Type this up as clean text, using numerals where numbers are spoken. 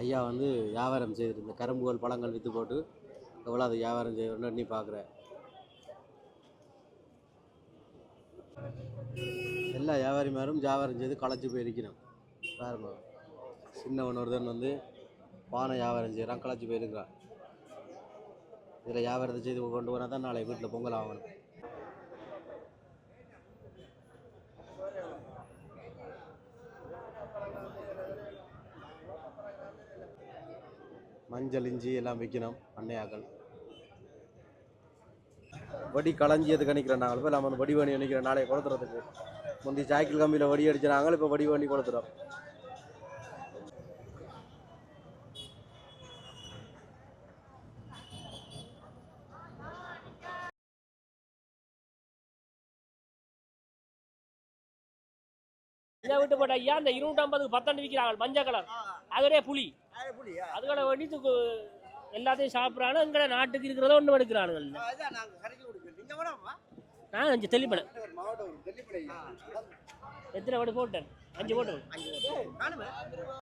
ஐயா வந்து வியாபாரம் செய்துட்டு இந்த கரும்புகள் பழங்கள் விற்று போட்டு எவ்வளோ அது வியாபாரம் செய்யணும்னு எண்ணி பார்க்குறேன். எல்லா வியாபாரிமாரும் வியாபாரம் செய்து களைச்சி போயிருக்கணும். பாருங்க, சின்னவன் ஒருத்தன் வந்து பானை வியாபாரம் செய்கிறான், களைச்சி போயிருக்கிறான். இதில் வியாபாரத்தை செய்து கொண்டு போனால் தான் நாளை வீட்டில் பொங்கல் ஆகணும். மஞ்சள் இஞ்சி எல்லாம் விற்கணும். அன்னையாக்கள் வடி களஞ்சியது கணிக்கிறேன். நாங்கள் இப்போ நம்ம வந்து வடி வண்டி நினைக்கிறேன் நாளைக்கு கொளுத்துறதுக்கு. முந்தி சைக்கிள் கம்பியில் வடி அடிச்சுனாங்க, இப்போ வடி வண்டி கொளுத்துறோம். இதை விட்டு போட்ட ஐயா இந்த 250 10 விற்கிறாங்க மஞ்சள் கலர். அதுவே புளி அதுகளை வேண்டி எல்லாத்தையும் சாப்பிட்றானு எங்களை நாட்டுக்கு இருக்கிறத ஒன்று எடுக்கிறானுங்க. நான் 5 தெளிப்படை எத்தனை வடி போட்டேன்? 5 போட்டேன்.